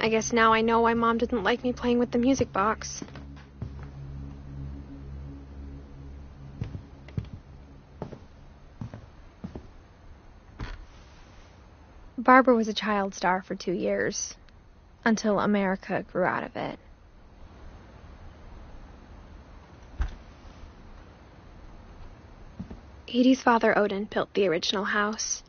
I guess now I know why Mom didn't like me playing with the music box. Barbara was a child star for 2 years, until America grew out of it. Edie's father, Odin, built the original house.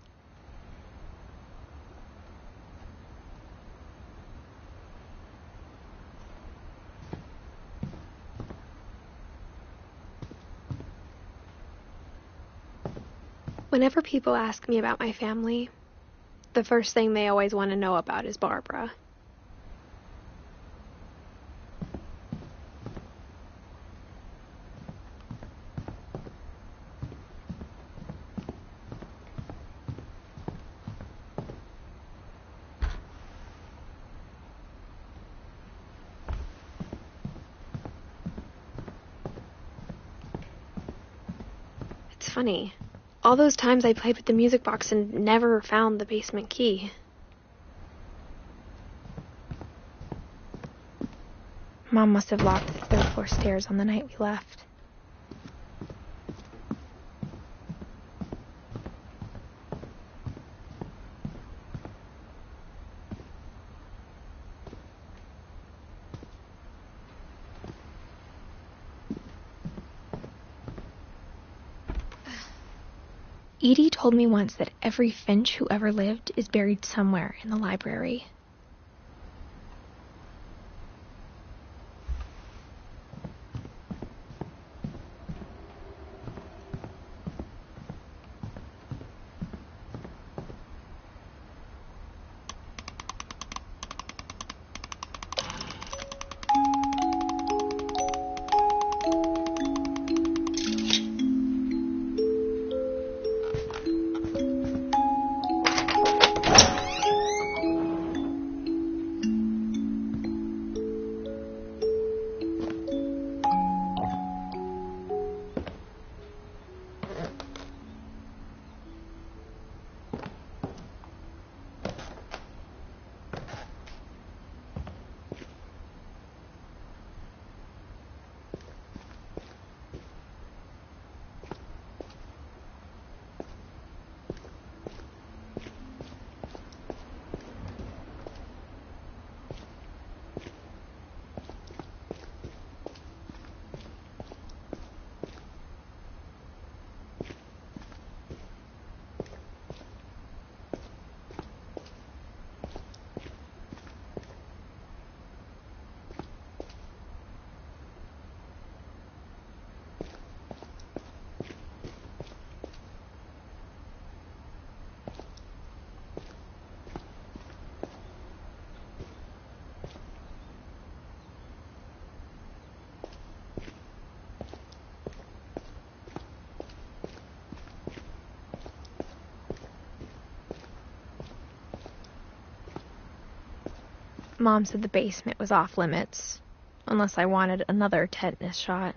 Whenever people ask me about my family, the first thing they always want to know about is Barbara. It's funny. All those times I played with the music box and never found the basement key. Mom must have locked the third floor stairs on the night we left. Edie told me once that every Finch who ever lived is buried somewhere in the library. Mom said the basement was off limits, unless I wanted another tetanus shot.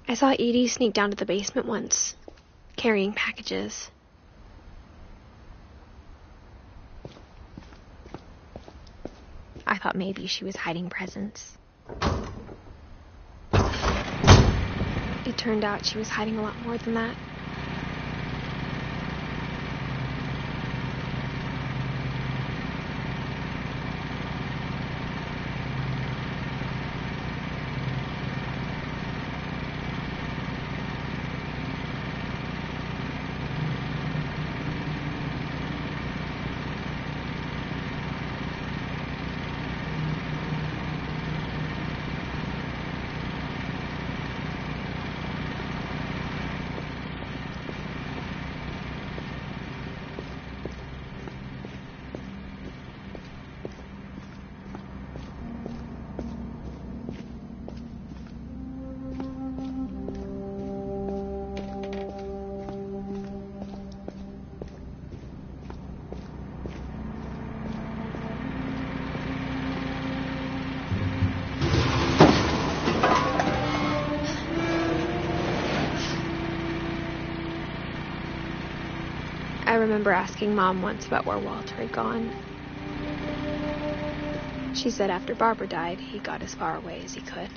I saw Edie sneak down to the basement once, carrying packages. I thought maybe she was hiding presents. It turned out she was hiding a lot more than that. I remember asking Mom once about where Walter had gone. She said after Barbara died, he got as far away as he could.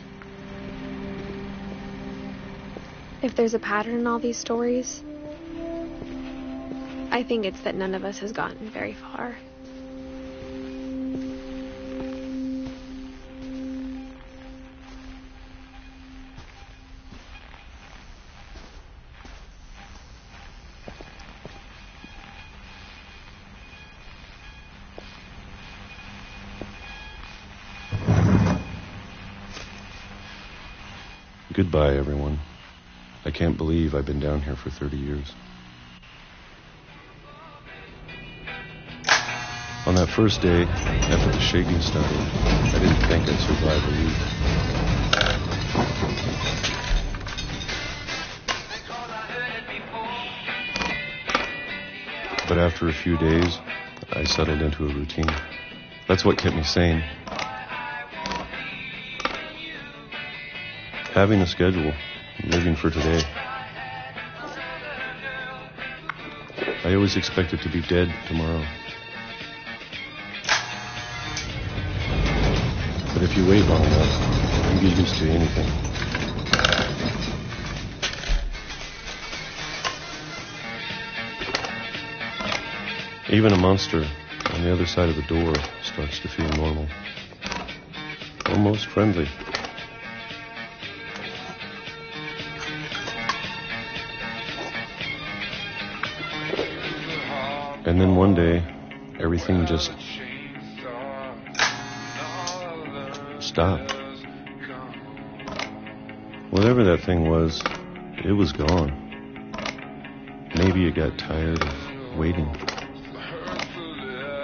If there's a pattern in all these stories, I think it's that none of us has gotten very far. Goodbye, everyone. I can't believe I've been down here for 30 years. On that first day, after the shaking started, I didn't think I'd survive a week. But after a few days, I settled into a routine. That's what kept me sane. Having a schedule, living for today. I always expected to be dead tomorrow. But if you wait long enough, you get used to anything. Even a monster on the other side of the door starts to feel normal. Almost friendly. And then one day, everything just stopped. Whatever that thing was, it was gone. Maybe it got tired of waiting.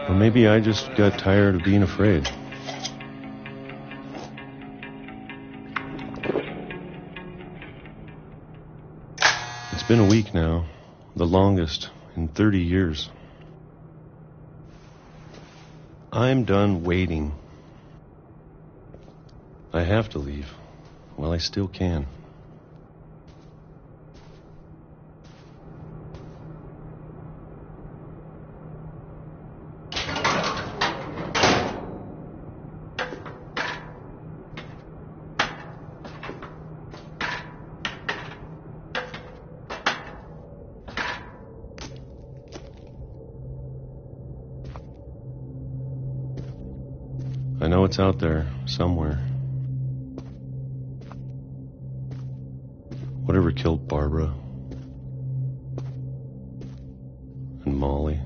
Or maybe I just got tired of being afraid. It's been a week now, the longest in 30 years. I'm done waiting. I have to leave while I still can. I know it's out there, somewhere. Whatever killed Barbara and Molly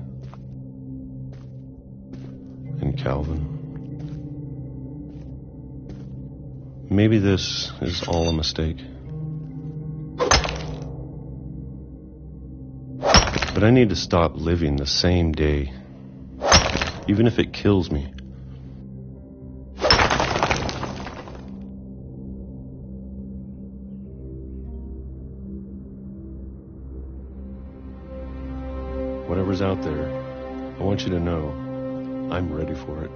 and Calvin. Maybe this is all a mistake. But I need to stop living the same day, even if it kills me. Whatever's out there, I want you to know I'm ready for it.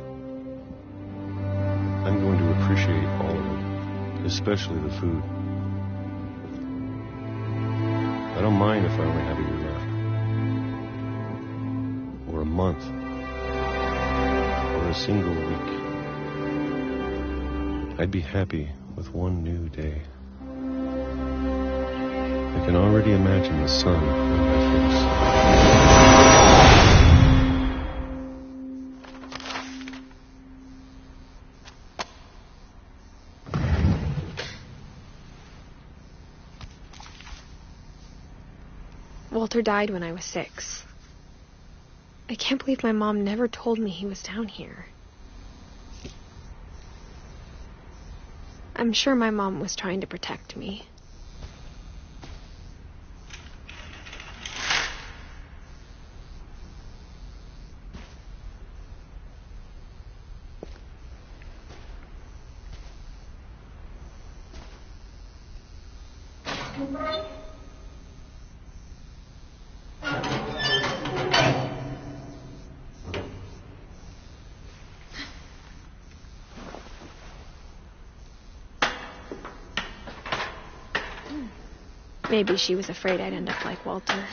I'm going to appreciate all of it, especially the food. I don't mind if I only have a year left, or a month, or a single week. I'd be happy with one new day. I can already imagine the sun on my face. Walter died when I was 6. I can't believe my mom never told me he was down here. I'm sure my mom was trying to protect me. Maybe she was afraid I'd end up like Walter.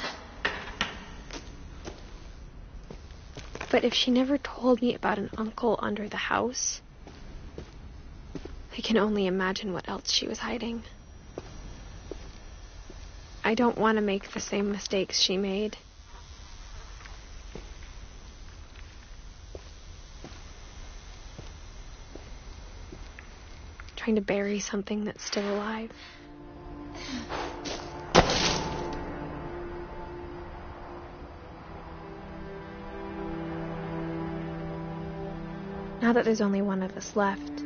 But if she never told me about an uncle under the house, I can only imagine what else she was hiding. I don't want to make the same mistakes she made. Trying to bury something that's still alive. Now that there's only one of us left,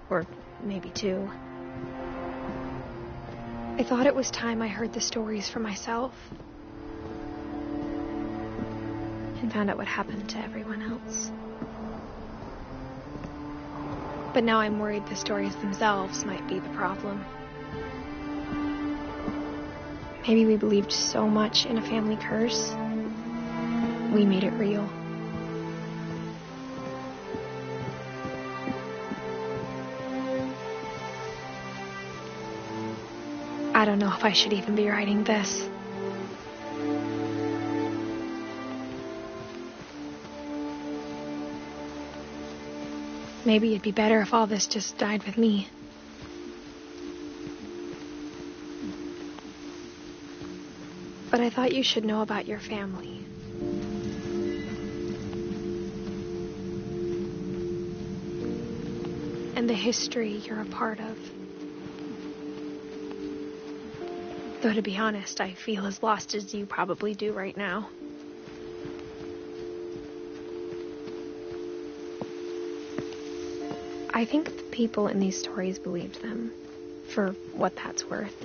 or maybe two, I thought it was time I heard the stories for myself and found out what happened to everyone else. But now I'm worried the stories themselves might be the problem. Maybe we believed so much in a family curse, we made it real. I don't know if I should even be writing this. Maybe it'd be better if all this just died with me. But I thought you should know about your family. And the history you're a part of. Though to be honest, I feel as lost as you probably do right now. I think the people in these stories believed them, for what that's worth.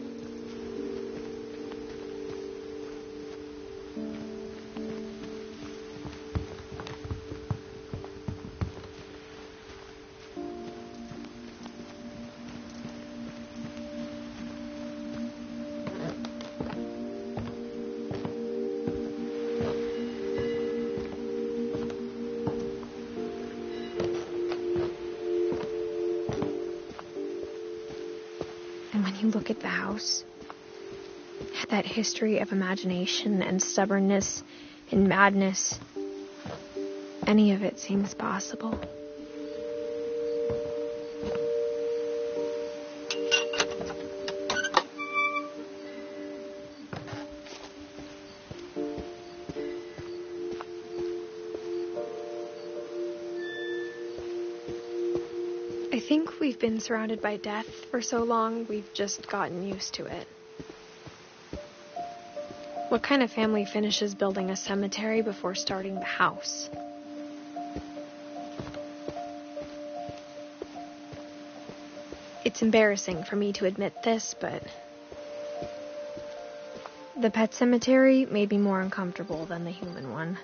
You look at the house, that history of imagination and stubbornness and madness, any of it seems possible. I think we've been surrounded by death for so long, we've just gotten used to it. What kind of family finishes building a cemetery before starting the house? It's embarrassing for me to admit this, but the pet cemetery made me more uncomfortable than the human one.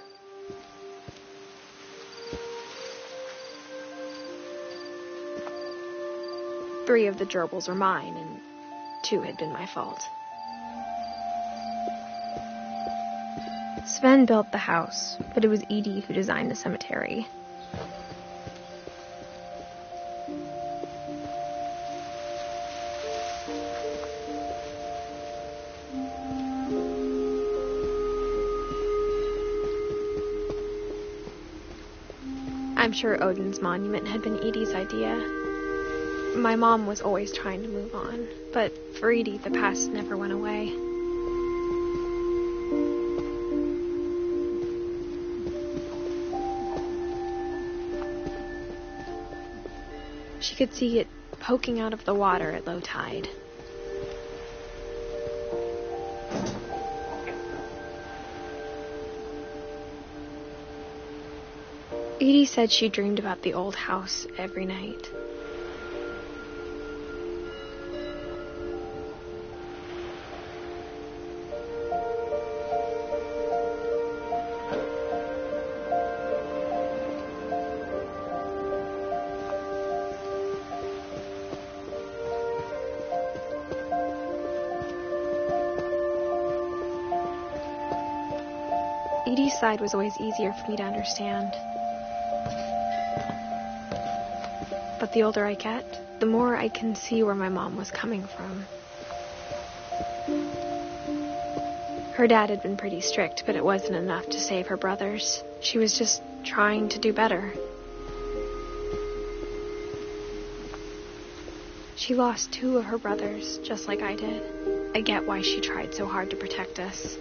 Three of the gerbils are mine, and 2 had been my fault. Sven built the house, but it was Edie who designed the cemetery. I'm sure Odin's monument had been Edie's idea. My mom was always trying to move on, but for Edie, the past never went away. She could see it poking out of the water at low tide. Edie said she dreamed about the old house every night. Edie's side was always easier for me to understand. But the older I get, the more I can see where my mom was coming from. Her dad had been pretty strict, but it wasn't enough to save her brothers. She was just trying to do better. She lost 2 of her brothers, just like I did. I get why she tried so hard to protect us.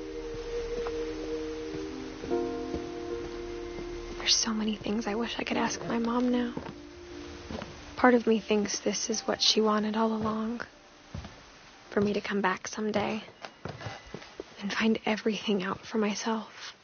There's so many things I wish I could ask my mom now. Part of me thinks this is what she wanted all along. For me to come back someday and find everything out for myself.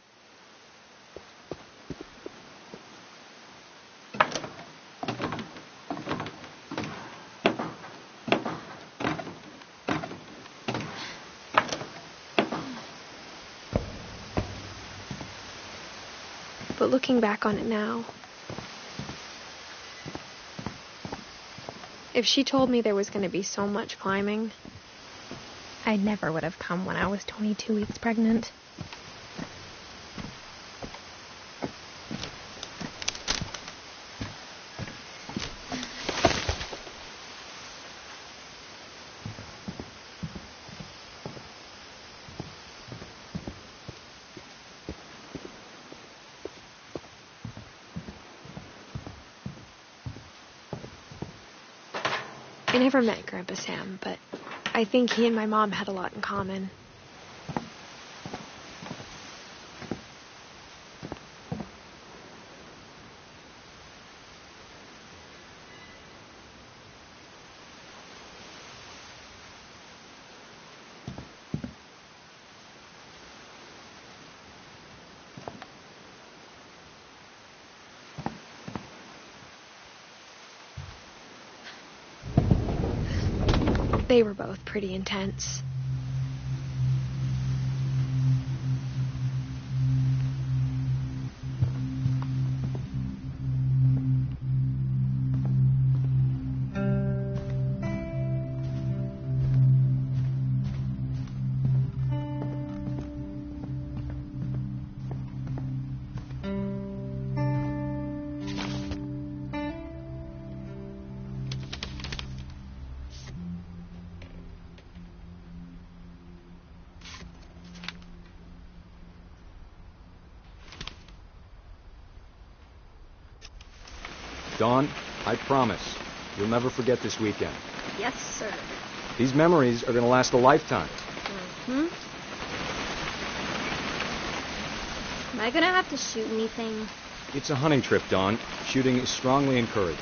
But looking back on it now, if she told me there was going to be so much climbing, I never would have come when I was 22 weeks pregnant. I never met Grandpa Sam, but I think he and my mom had a lot in common. They were both pretty intense. Dawn, I promise, you'll never forget this weekend. Yes, sir. These memories are going to last a lifetime. Mm-hmm. Am I going to have to shoot anything? It's a hunting trip, Dawn. Shooting is strongly encouraged.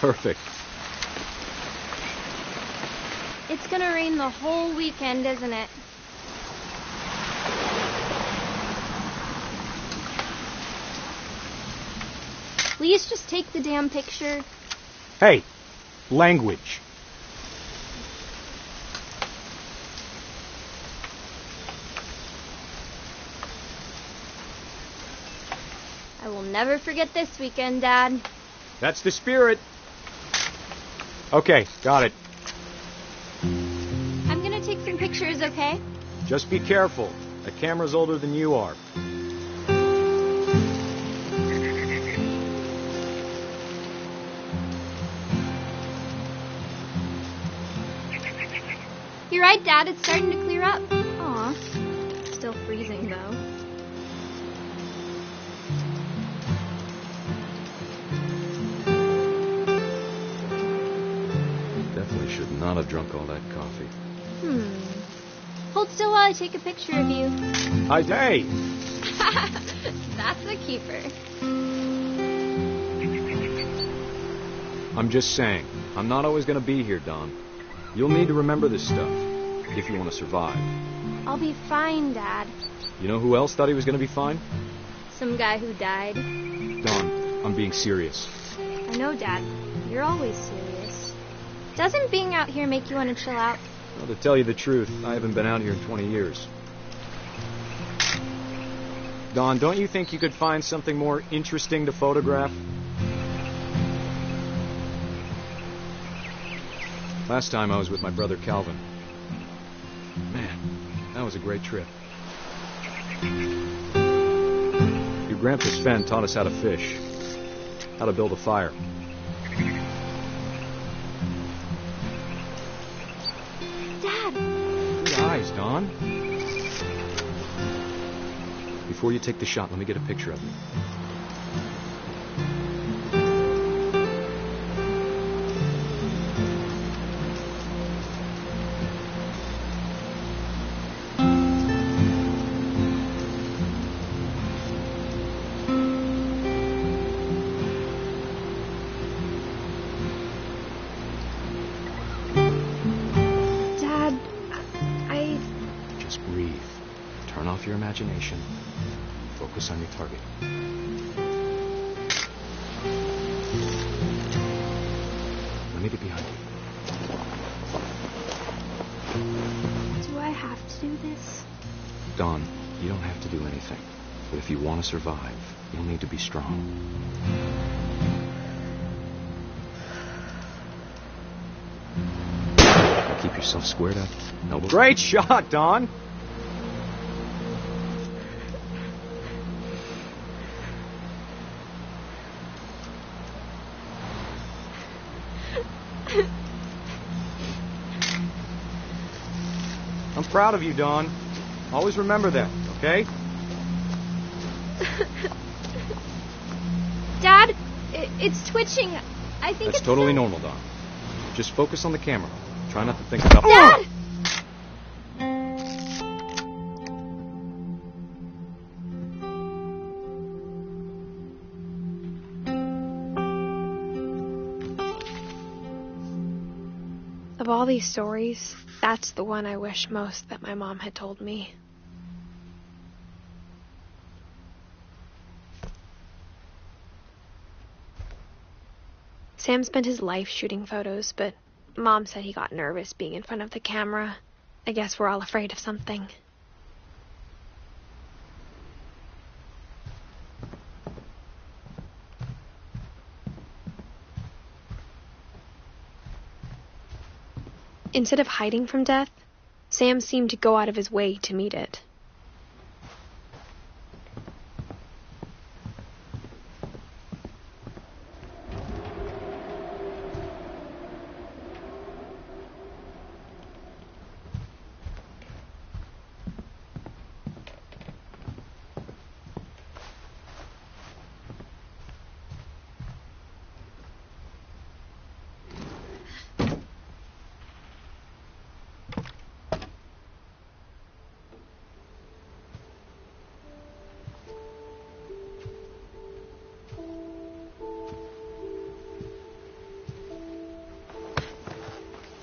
Perfect. It's going to rain the whole weekend, isn't it? Please just take the damn picture. Hey, language. I will never forget this weekend, Dad. That's the spirit. Okay, got it. I'm going to take some pictures, okay? Just be careful. The camera's older than you are. You're right, Dad. It's starting to clear up. Aw. Still freezing, though. Definitely should not have drunk all that coffee. Hold still while I take a picture of you. Hi, Day! That's a keeper. I'm just saying, I'm not always going to be here, Dawn. You'll need to remember this stuff, if you want to survive. I'll be fine, Dad. You know who else thought he was going to be fine? Some guy who died. Dawn, I'm being serious. I know, Dad. You're always serious. Doesn't being out here make you want to chill out? Well, to tell you the truth, I haven't been out here in 20 years. Dawn, don't you think you could find something more interesting to photograph? Last time I was with my brother Calvin. Man, that was a great trip. Your grandpa Sven taught us how to fish, how to build a fire. Dad! Hi. eyes, Don. Before you take the shot, let me get a picture of you. Just breathe. Turn off your imagination. Focus on your target. Let me get behind you. Do I have to do this? Dawn, you don't have to do anything. But if you want to survive, you'll need to be strong. Keep yourself squared up. Elbow. Great shot, Dawn! I'm proud of you, Dawn. Always remember that, okay? Dad, it's twitching. I think That's it's totally normal, Dawn. Just focus on the camera. Try not to think about... Dad! Of all these stories, that's the one I wish most that my mom had told me. Sam spent his life shooting photos, but Mom said he got nervous being in front of the camera. I guess we're all afraid of something. Instead of hiding from death, Sam seemed to go out of his way to meet it.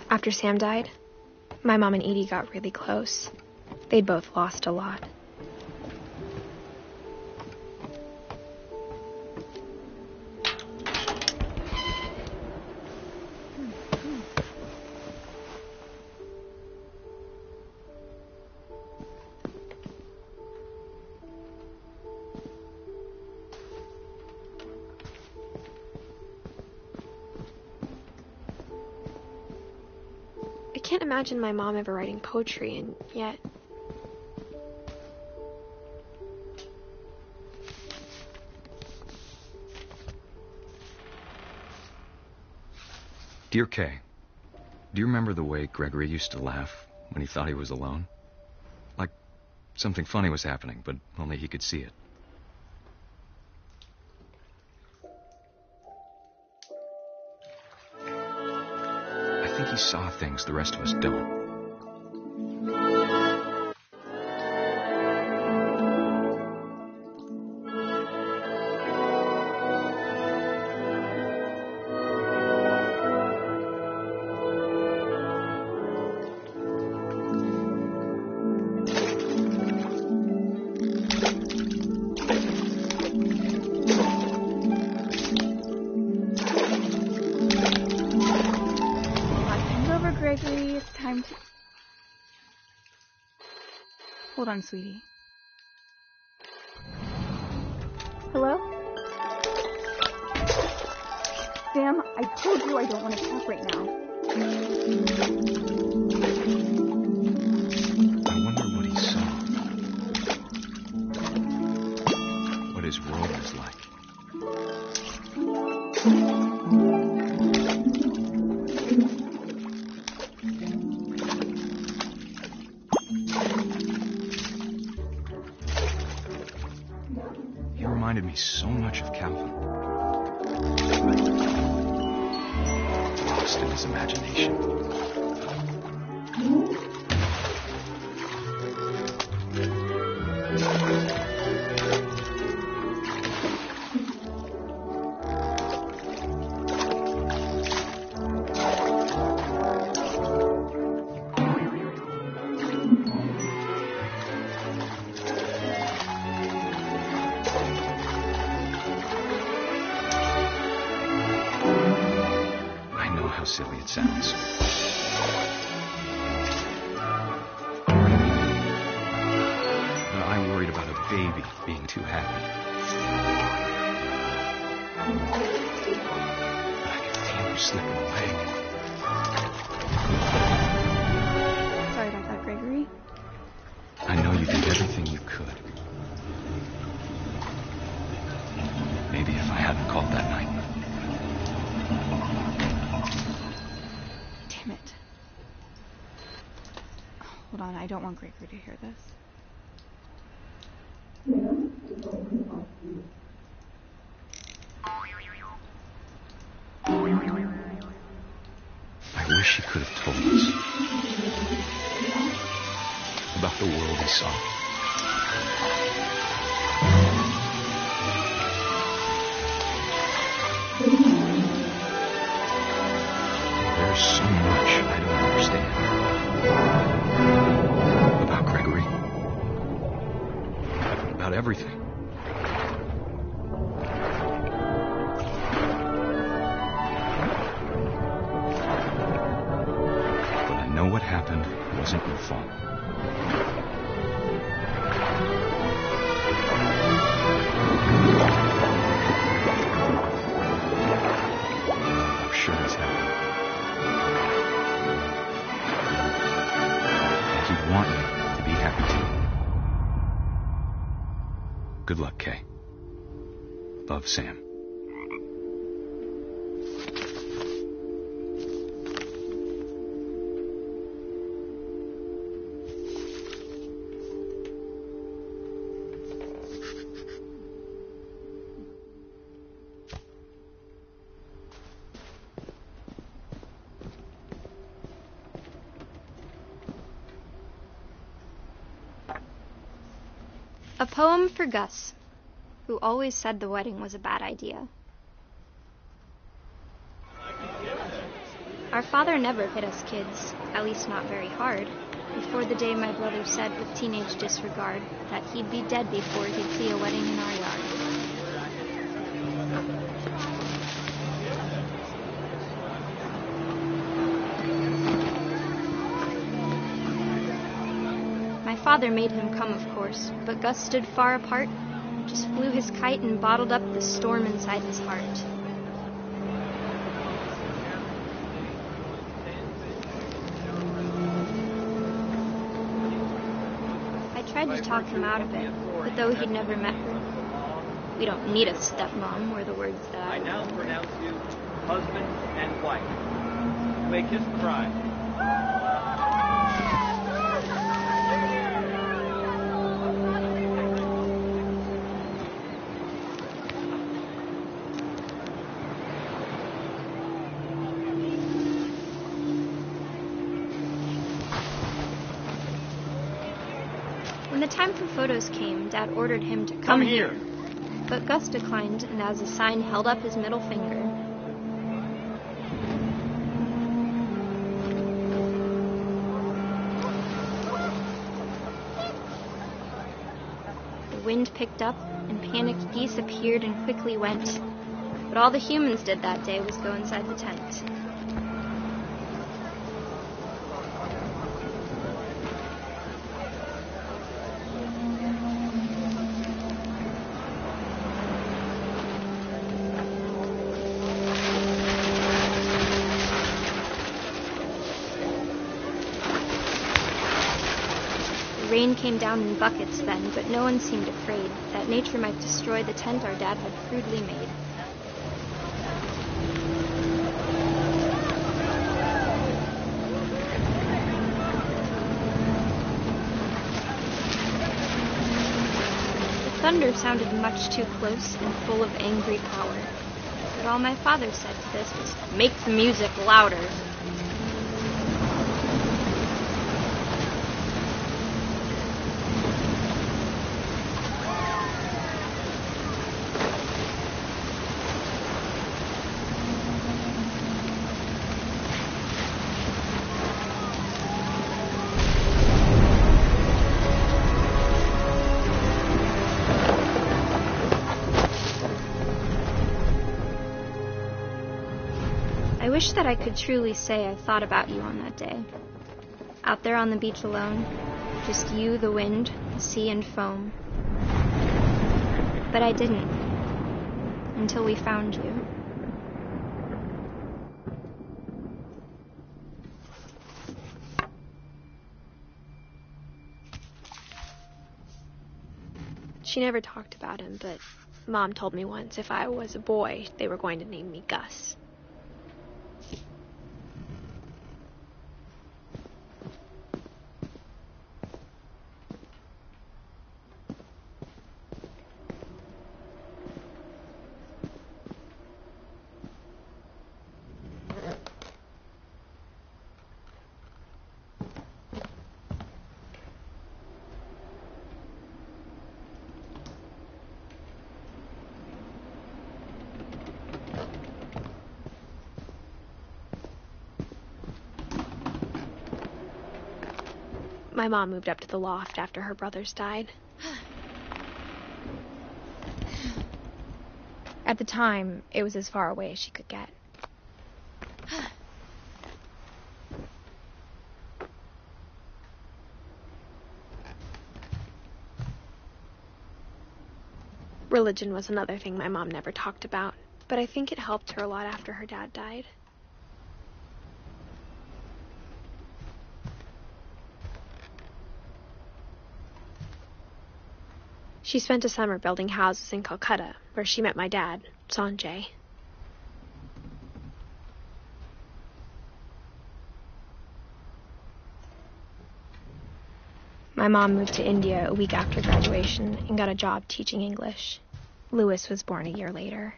After Sam died, my mom and Edie got really close. They'd both lost a lot. I can't imagine my mom ever writing poetry, and yet... Dear Kay, do you remember the way Gregory used to laugh when he thought he was alone? Like something funny was happening, but only he could see it. I think he saw things the rest of us don't. Gregory, it's time to... Hold on, sweetie. Hello? Sam, I told you I don't want to talk right now. I wonder what he saw. What his world is like. reminded me so much of Calvin. Lost in his imagination. How silly it sounds. But I worried about a baby being too happy. But I could feel her slipping away. Sorry about that, Gregory. I know you did everything you could. Maybe if I hadn't called that night. Damn it. Hold on, I don't want Gregory to hear this. I wish he could have told us about the world he saw. There's so much I don't understand about Gregory, about everything. But I know what happened wasn't your fault. I'm sure it's happened. And he'd want you to be happy too. Good luck, Kay. Love, Sam. A poem for Gus, who always said the wedding was a bad idea. Our father never hit us kids, at least not very hard, before the day my brother said with teenage disregard that he'd be dead before he'd see a wedding in our yard. My father made him come, of course, but Gus stood far apart, just flew his kite and bottled up the storm inside his heart. I tried to talk him out of it, but though he'd never met her, we don't need a stepmom, were the words that I now pronounce you husband and wife. You may kiss the bride. When the time for photos came, Dad ordered him to come here. But Gus declined, and as a sign held up his middle finger. The wind picked up, and panicked geese appeared and quickly went. But all the humans did that day was go inside the tent. Rain came down in buckets then, but no one seemed afraid that nature might destroy the tent our dad had crudely made. The Thunder sounded much too close and full of angry power. But all my father said to this was, "Make the music louder." I wish that I could truly say I thought about you on that day. Out there on the beach alone, just you, the wind, the sea, and foam. But I didn't, until we found you. She never talked about him, but Mom told me once if I was a boy, they were going to name me Gus. My mom moved up to the loft after her brothers died. At the time, it was as far away as she could get. Religion was another thing my mom never talked about, but I think it helped her a lot after her dad died. She spent a summer building houses in Calcutta, where she met my dad, Sanjay. My mom moved to India a week after graduation and got a job teaching English. Louis was born a year later.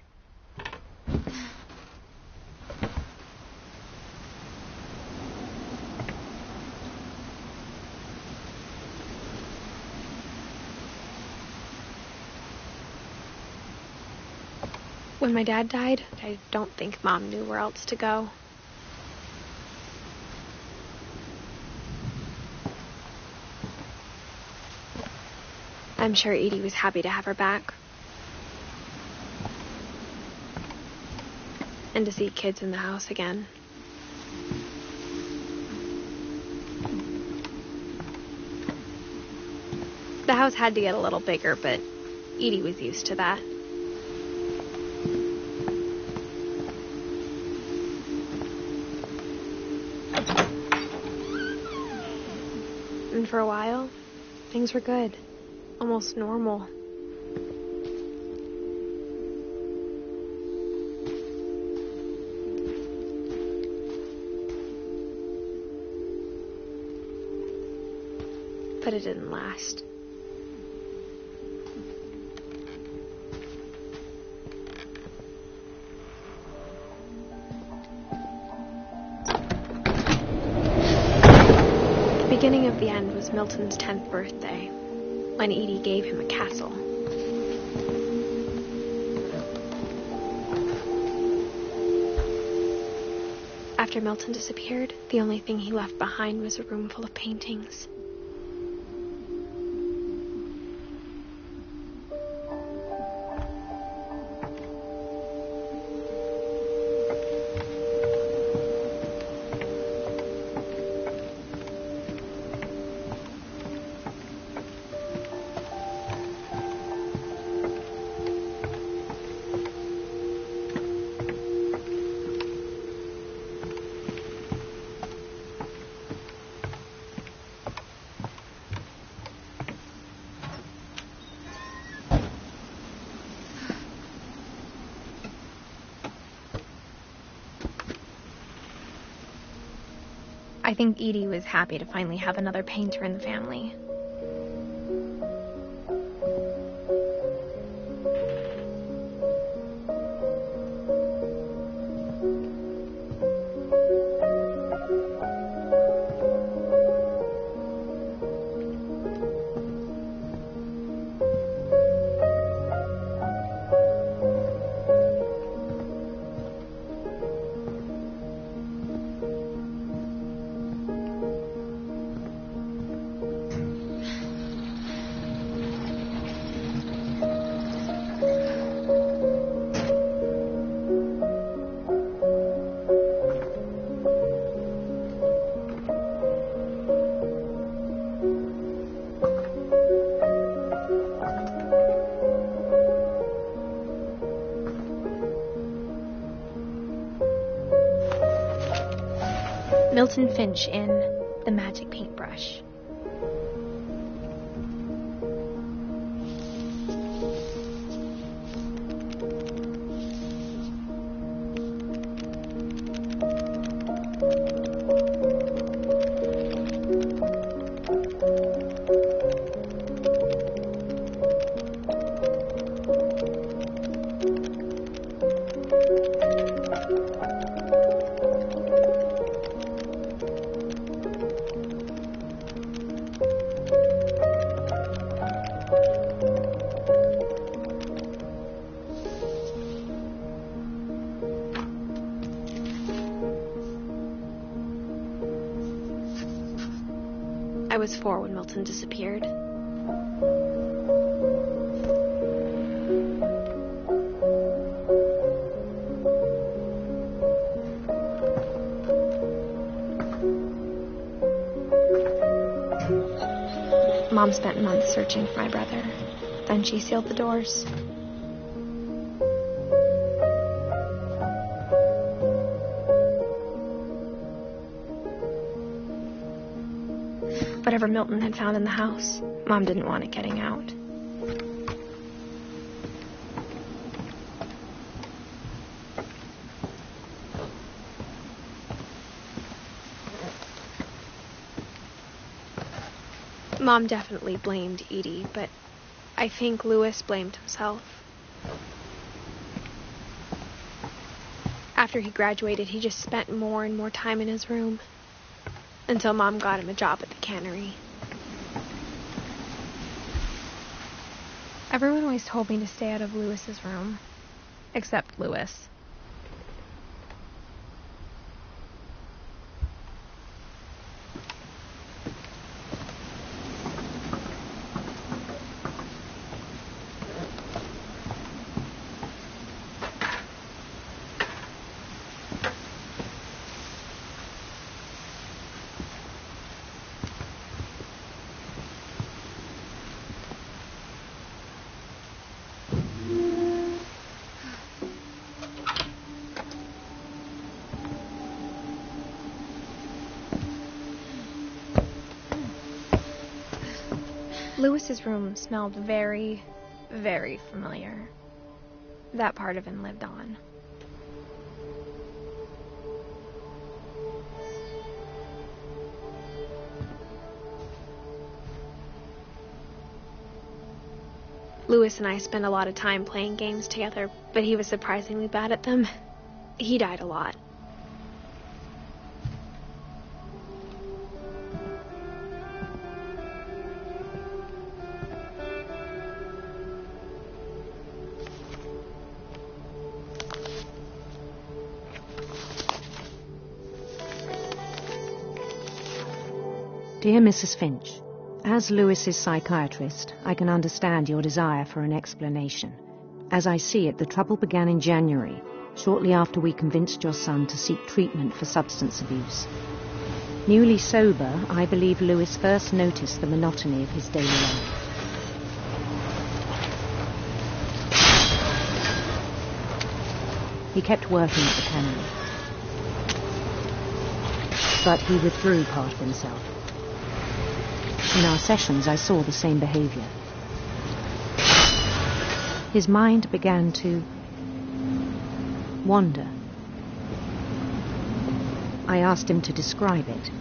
When my dad died, I don't think Mom knew where else to go. I'm sure Edie was happy to have her back. And to see kids in the house again. The house had to get a little bigger, but Edie was used to that. And for a while, things were good. Almost normal. But it didn't last. The beginning of the end was Milton's 10th birthday, when Edie gave him a castle. After Milton disappeared, the only thing he left behind was a room full of paintings. I think Edie was happy to finally have another painter in the family. Milton Finch in The Magic Paintbrush. I was 4 when Milton disappeared. Mom spent months searching for my brother. Then she sealed the doors. Whatever Milton had found in the house, Mom didn't want it getting out. Mom definitely blamed Edie, but I think Louis blamed himself. After he graduated, he just spent more and more time in his room. Until Mom got him a job at the cannery. Everyone always told me to stay out of Louis's room. Except Louis. Louis's room smelled very, very familiar. That part of him lived on. Louis and I spent a lot of time playing games together, but he was surprisingly bad at them. He died a lot. Dear Mrs. Finch, as Louis's psychiatrist, I can understand your desire for an explanation. As I see it, the trouble began in January, shortly after we convinced your son to seek treatment for substance abuse. Newly sober, I believe Louis first noticed the monotony of his daily life. He kept working at the cannery, but he withdrew part of himself. In our sessions, I saw the same behavior. His mind began to wander. I asked him to describe it.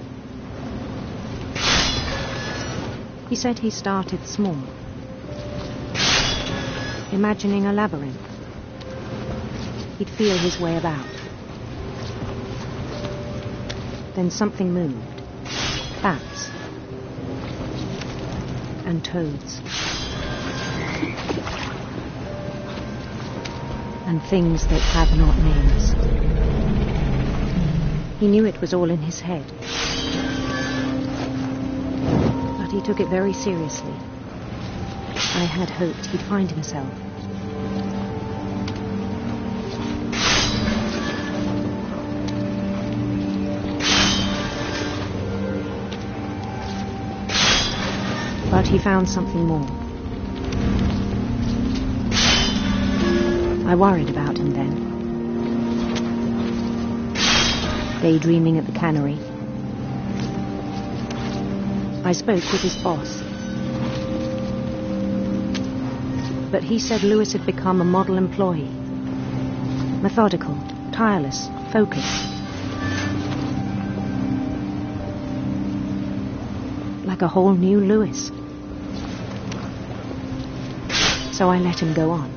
He said he started small, imagining a labyrinth. He'd feel his way about. Then something moved. Bats. And toads. And things that had not names. He knew it was all in his head. But he took it very seriously. I had hoped he'd find himself. But he found something more. I worried about him then. Daydreaming at the cannery, I spoke with his boss. But he said Lewis had become a model employee. Methodical, tireless, focused. Like a whole new Lewis. So I let him go on.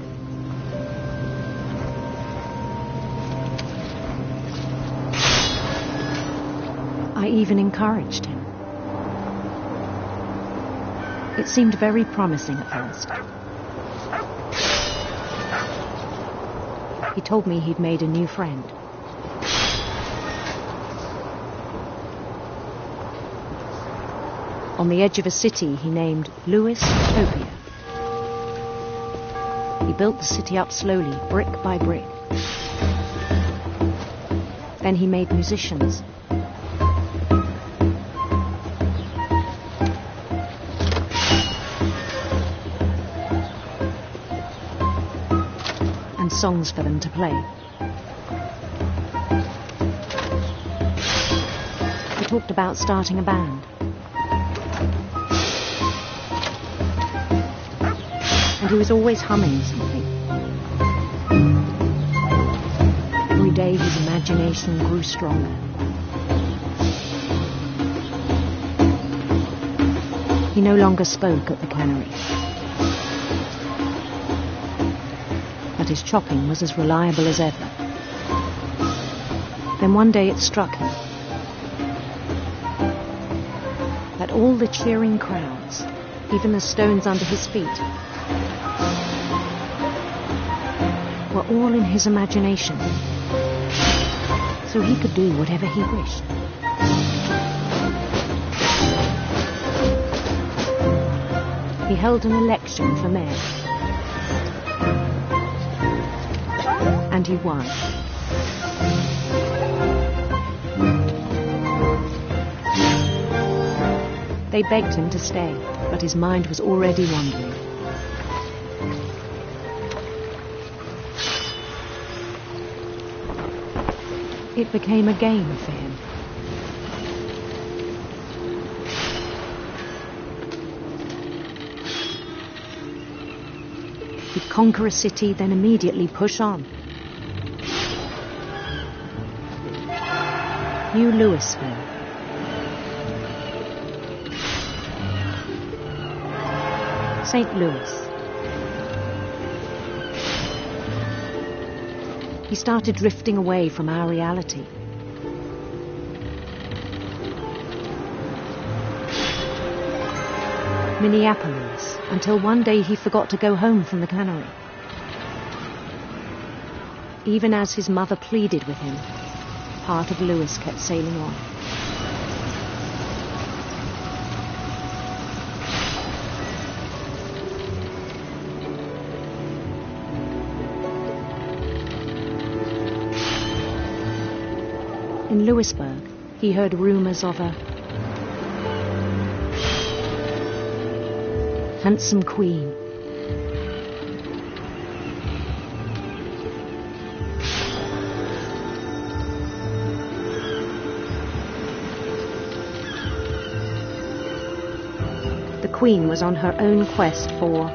I even encouraged him. It seemed very promising at first. He told me he'd made a new friend. On the edge of a city he named Lewis-topia. He built the city up slowly, brick by brick. Then he made musicians. And songs for them to play. He talked about starting a band. And he was always humming something. Every day his imagination grew stronger. He no longer spoke at the cannery. But his chopping was as reliable as ever. Then one day it struck him that all the cheering crowds, even the stones under his feet, were all in his imagination, so he could do whatever he wished. He held an election for mayor, and he won. They begged him to stay, but his mind was already wandering. It became a game for him. He'd conquer a city, then immediately push on. New Louisville. St. Louis. He started drifting away from our reality. Minneapolis, until one day he forgot to go home from the cannery. Even as his mother pleaded with him, part of Lewis kept sailing on. In Lewisburg, he heard rumors of a handsome queen. The queen was on her own quest for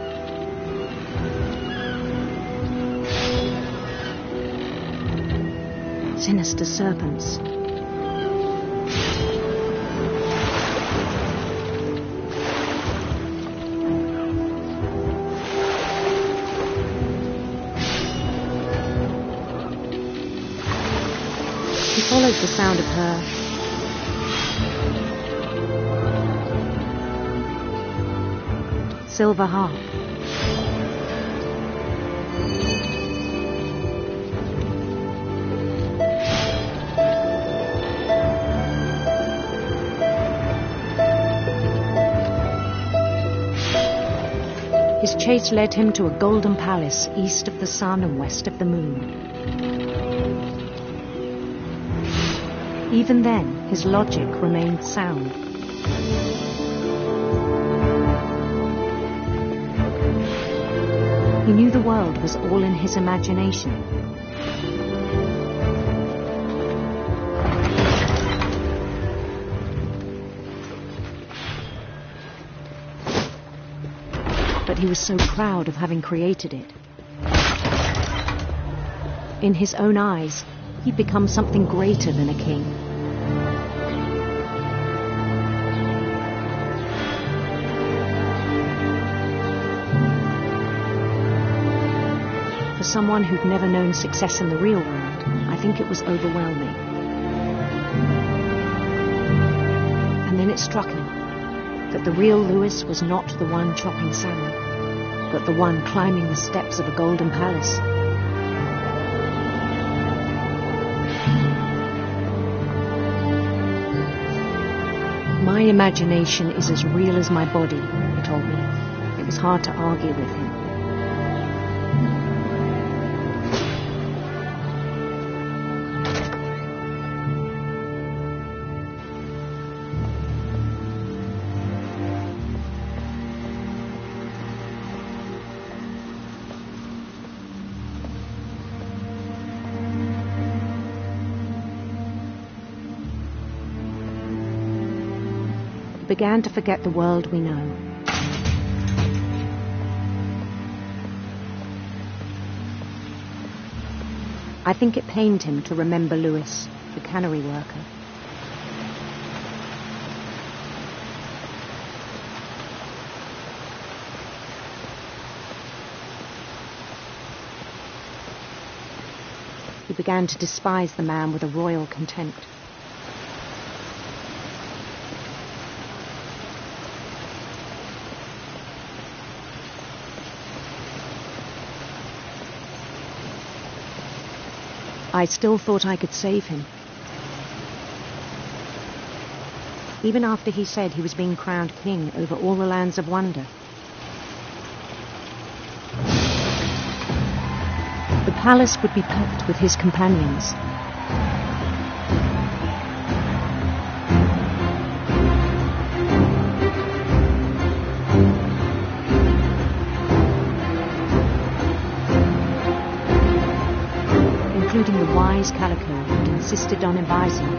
sinister serpents. He followed the sound of her silver harp. His chase led him to a golden palace east of the sun and west of the moon. Even then, his logic remained sound. He knew the world was all in his imagination. but he was so proud of having created it. In his own eyes, he'd become something greater than a king. For someone who'd never known success in the real world, I think it was overwhelming. And then it struck him that the real Louis was not the one chopping salmon, but the one climbing the steps of a golden palace. My imagination is as real as my body, he told me. It was hard to argue with him. Began to forget the world we know. I think it pained him to remember Louis, the cannery worker. He began to despise the man with a royal contempt. I still thought I could save him. Even after he said he was being crowned king over all the lands of wonder. The palace would be packed with his companions. Including the wise Calico who insisted on advising him.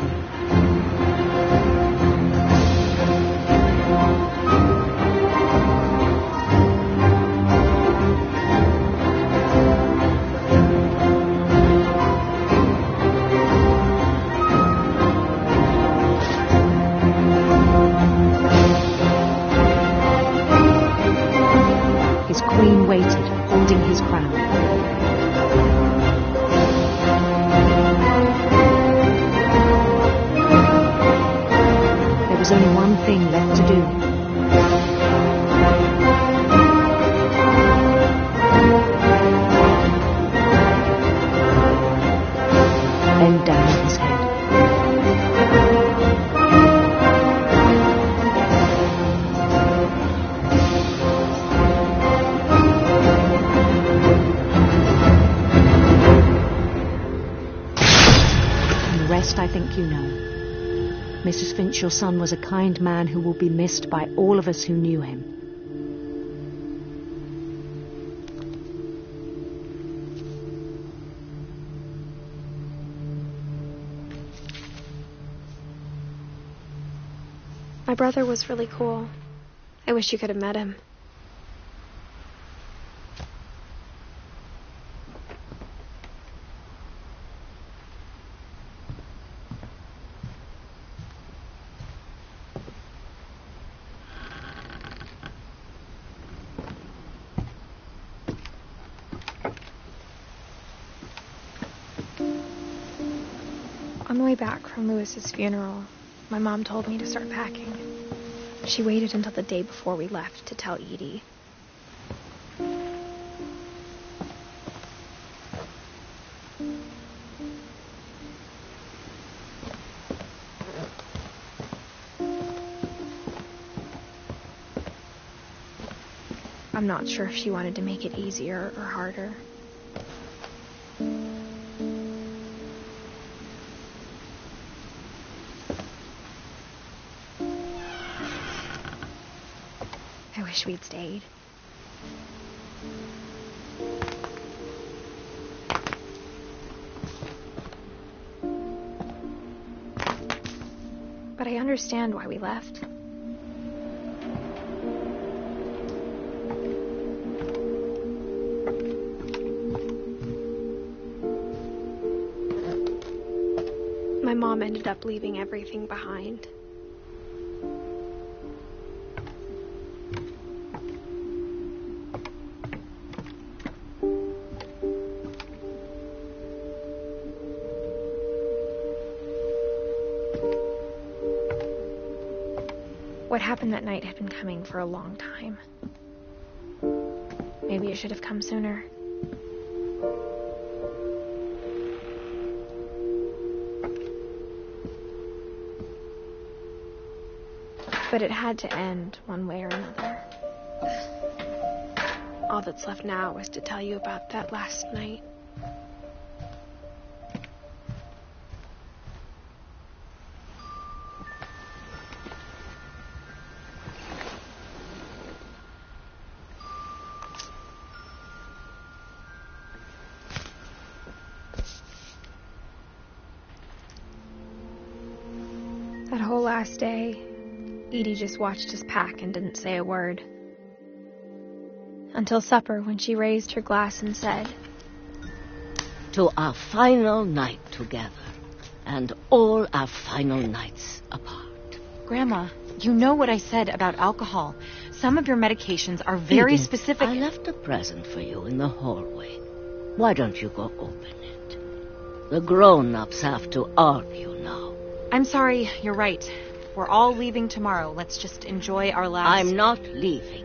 His queen waited, holding his crown. There was only one thing left to do. Bend down his head. And the rest I think you know. Mrs. Finch, your son was a kind man who will be missed by all of us who knew him. My brother was really cool. I wish you could have met him. On the way back from Louis's funeral, my mom told me to start packing. She waited until the day before we left to tell Edie. I'm not sure if she wanted to make it easier or harder. I wish we'd stayed. But I understand why we left. mom ended up leaving everything behind. What happened that night had been coming for a long time. Maybe it should have come sooner. But it had to end one way or another. All that's left now is to tell you about that last night. That whole last day, Edie just watched us pack and didn't say a word. Until supper, when she raised her glass and said, "To our final night together, and all our final nights apart." Grandma, you know what I said about alcohol. Some of your medications are very Edith, specific. I left a present for you in the hallway. Why don't you go open it? The grown-ups have to argue now. I'm sorry, you're right. We're all leaving tomorrow. Let's just enjoy our last... I'm not leaving.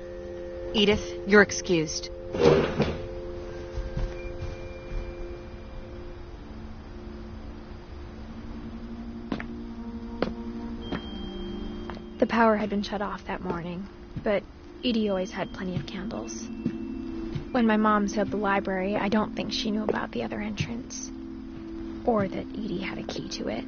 Edith, you're excused. The power had been shut off that morning, but Edie always had plenty of candles. When my mom sealed the library, I don't think she knew about the other entrance, or that Edie had a key to it.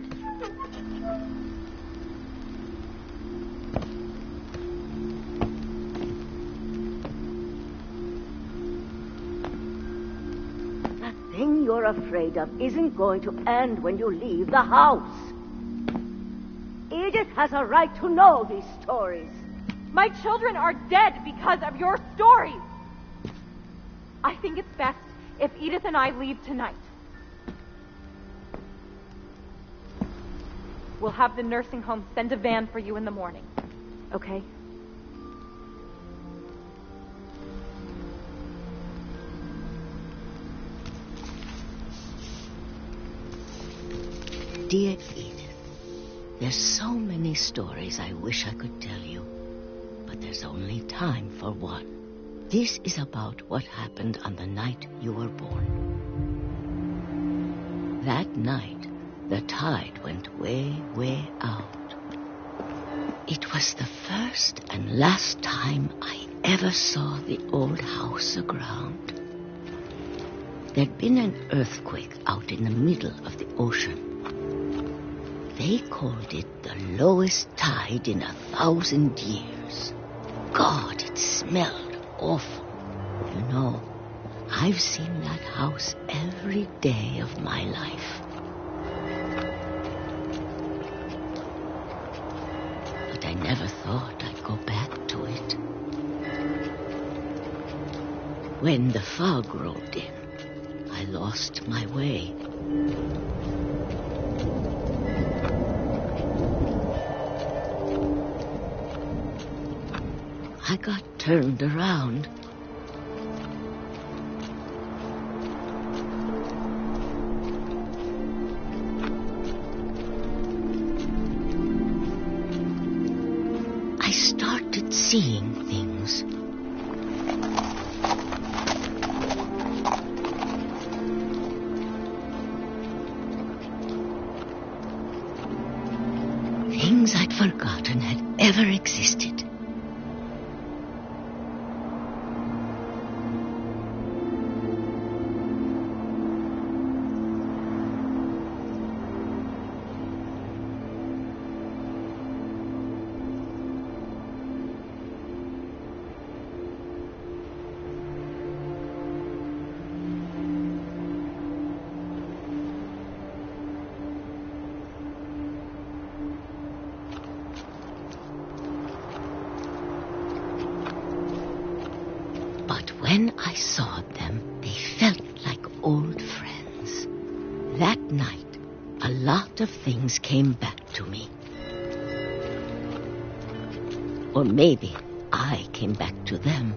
That thing you're afraid of isn't going to end when you leave the house. Edith has a right to know these stories. My children are dead because of your stories. I think it's best if Edith and I leave tonight. We'll have the nursing home send a van for you in the morning. Okay? Dear Edith, there's so many stories I wish I could tell you, but there's only time for one. This is about what happened on the night you were born. That night, the tide went way, way out. It was the first and last time I ever saw the old house aground. There'd been an earthquake out in the middle of the ocean. They called it the lowest tide in 1,000 years. God, it smelled awful. You know, I've seen that house every day of my life. But I never thought I'd go back to it. When the fog rolled in, I lost my way. I got turned around. I started seeing things. Things I'd forgotten had ever existed. lot of things came back to me. Or maybe I came back to them.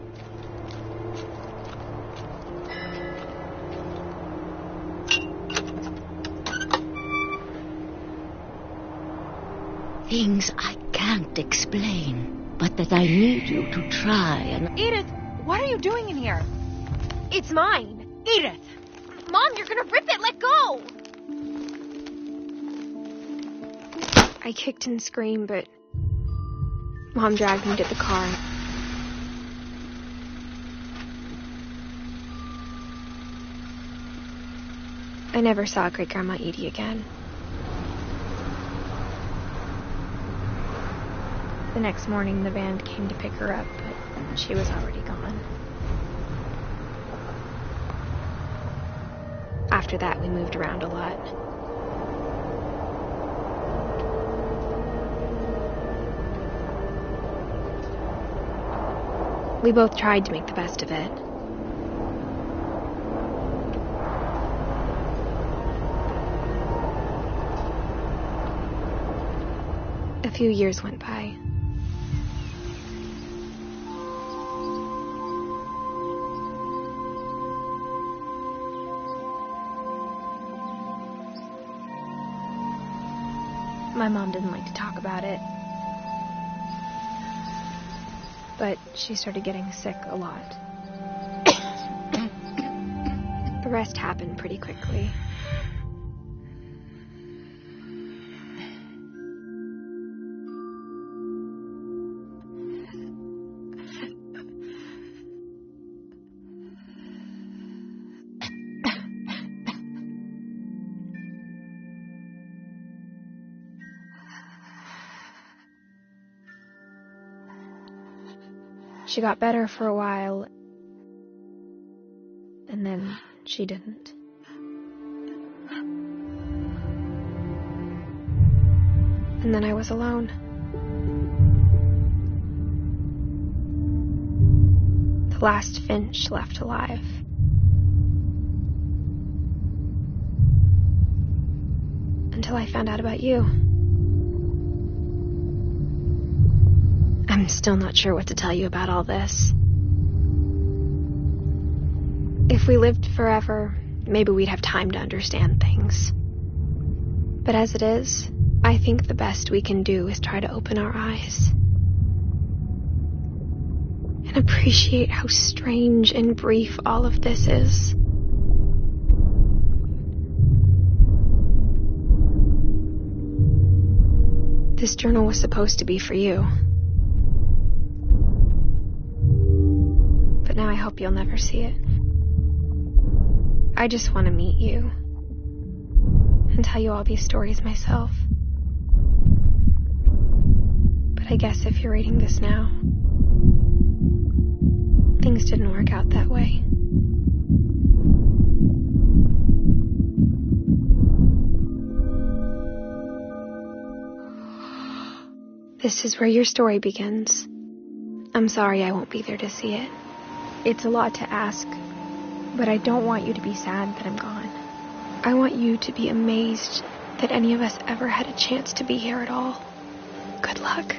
Things I can't explain, but that I need you to try and... Edith, what are you doing in here? It's mine. Edith! Mom, you're gonna rip it. Let go! I kicked and screamed, but Mom dragged me to the car. I never saw Great-Grandma Edie again. The next morning, the band came to pick her up, but she was already gone. After that, we moved around a lot. We both tried to make the best of it. A few years went by. My mom didn't like to talk about it. But she started getting sick a lot. The rest happened pretty quickly. She got better for a while, and then she didn't. And then I was alone. The last Finch left alive. Until I found out about you. I'm still not sure what to tell you about all this. If we lived forever, maybe we'd have time to understand things. But as it is, I think the best we can do is try to open our eyes. And appreciate how strange and brief all of this is. This journal was supposed to be for you. But now I hope you'll never see it. I just want to meet you and tell you all these stories myself. But I guess if you're reading this now, things didn't work out that way. This is where your story begins. I'm sorry I won't be there to see it. It's a lot to ask, but I don't want you to be sad that I'm gone. I want you to be amazed that any of us ever had a chance to be here at all. Good luck.